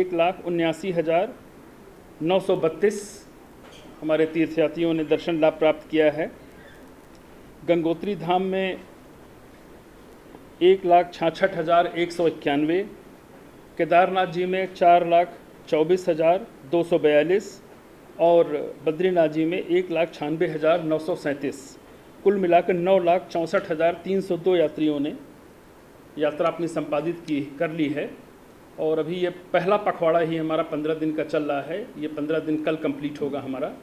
1,79,932 हमारे तीर्थयात्रियों ने दर्शन लाभ प्राप्त किया है। गंगोत्री धाम में 1,66,191, केदारनाथ जी में 4,24,242 और बद्रीनाथ जी में 1,96,937, कुल मिलाकर 9,64,302 यात्रियों ने यात्रा अपनी संपादित कर ली है। और अभी ये पहला पखवाड़ा ही हमारा 15 दिन का चल रहा है। ये 15 दिन कल कंप्लीट होगा हमारा।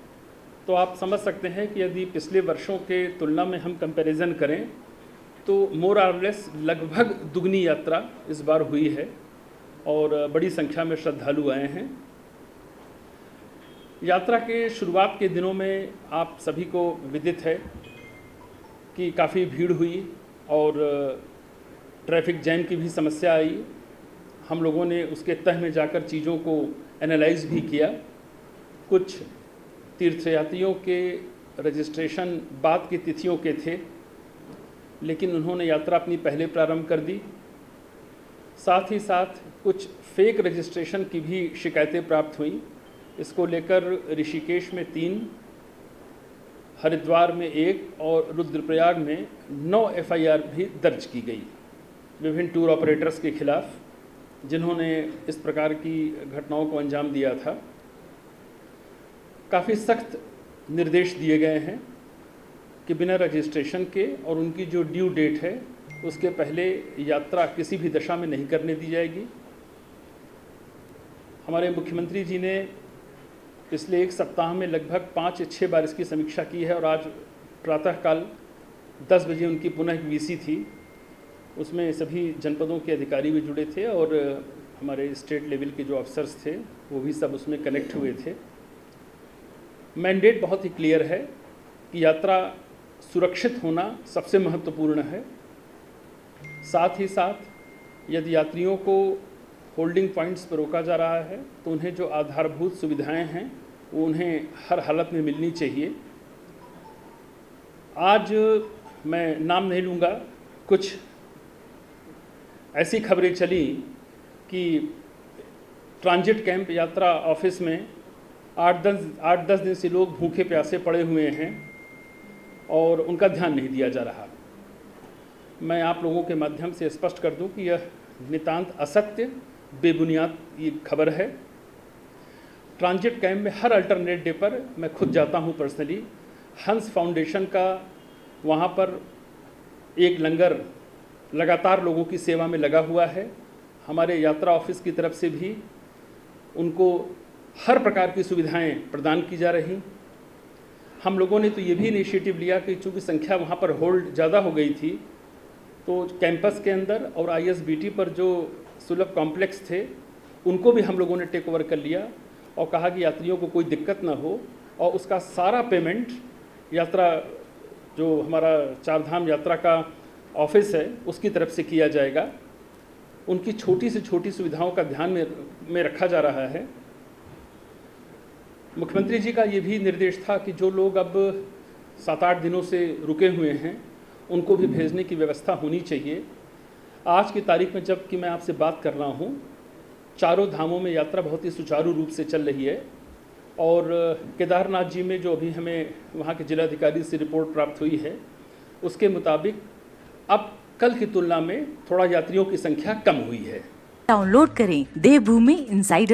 तो आप समझ सकते हैं कि यदि पिछले वर्षों के तुलना में हम कंपैरिजन करें तो मोर और लेस लगभग दुगनी यात्रा इस बार हुई है और बड़ी संख्या में श्रद्धालु आए हैं। यात्रा के शुरुआत के दिनों में आप सभी को विदित है कि काफ़ी भीड़ हुई और ट्रैफिक जैम की भी समस्या आई। हम लोगों ने उसके तह में जाकर चीज़ों को एनालाइज भी किया। कुछ तीर्थयात्रियों के रजिस्ट्रेशन बाद की तिथियों के थे, लेकिन उन्होंने यात्रा अपनी पहले प्रारंभ कर दी। साथ ही साथ कुछ फेक रजिस्ट्रेशन की भी शिकायतें प्राप्त हुई। इसको लेकर ऋषिकेश में 3, हरिद्वार में 1 और रुद्रप्रयाग में 9 FIR भी दर्ज की गई विभिन्न टूर ऑपरेटर्स के खिलाफ, जिन्होंने इस प्रकार की घटनाओं को अंजाम दिया था। काफ़ी सख्त निर्देश दिए गए हैं कि बिना रजिस्ट्रेशन के और उनकी जो ड्यू डेट है उसके पहले यात्रा किसी भी दशा में नहीं करने दी जाएगी। हमारे मुख्यमंत्री जी ने पिछले एक सप्ताह में लगभग 5 या 6 बार इसकी समीक्षा की है और आज प्रातःकाल 10 बजे उनकी पुनः एक VC थी। उसमें सभी जनपदों के अधिकारी भी जुड़े थे और हमारे स्टेट लेवल के जो अफसर्स थे वो भी सब उसमें कनेक्ट हुए थे। मैंडेट बहुत ही क्लियर है कि यात्रा सुरक्षित होना सबसे महत्वपूर्ण है। साथ ही साथ यदि यात्रियों को होल्डिंग पॉइंट्स पर रोका जा रहा है तो उन्हें जो आधारभूत सुविधाएं हैं वो उन्हें हर हालत में मिलनी चाहिए। आज मैं नाम नहीं लूँगा, कुछ ऐसी खबरें चली कि ट्रांजिट कैंप यात्रा ऑफिस में 8-10 दिन से लोग भूखे प्यासे पड़े हुए हैं और उनका ध्यान नहीं दिया जा रहा। मैं आप लोगों के माध्यम से स्पष्ट कर दूं कि यह नितांत असत्य, बेबुनियाद ये खबर है। ट्रांजिट कैंप में हर अल्टरनेट डे पर मैं खुद जाता हूं पर्सनली। हंस फाउंडेशन का वहां पर एक लंगर लगातार लोगों की सेवा में लगा हुआ है। हमारे यात्रा ऑफिस की तरफ से भी उनको हर प्रकार की सुविधाएं प्रदान की जा रही। हम लोगों ने तो ये भी इनिशिएटिव लिया कि चूँकि संख्या वहाँ पर होल्ड ज़्यादा हो गई थी तो कैंपस के अंदर और ISBT पर जो सुलभ कॉम्प्लेक्स थे उनको भी हम लोगों ने टेक ओवर कर लिया और कहा कि यात्रियों को कोई दिक्कत ना हो और उसका सारा पेमेंट यात्रा जो हमारा 4 धाम यात्रा का ऑफिस है उसकी तरफ से किया जाएगा। उनकी छोटी से छोटी सुविधाओं का ध्यान में रखा जा रहा है। मुख्यमंत्री जी का ये भी निर्देश था कि जो लोग अब 7-8 दिनों से रुके हुए हैं उनको भी भेजने की व्यवस्था होनी चाहिए। आज की तारीख में जब कि मैं आपसे बात कर रहा हूँ, चारों धामों में यात्रा बहुत ही सुचारू रूप से चल रही है और केदारनाथ जी में जो अभी हमें वहाँ के जिलाधिकारी से रिपोर्ट प्राप्त हुई है उसके मुताबिक अब कल की तुलना में थोड़ा यात्रियों की संख्या कम हुई है। डाउनलोड करें देवभूमि इनसाइडर।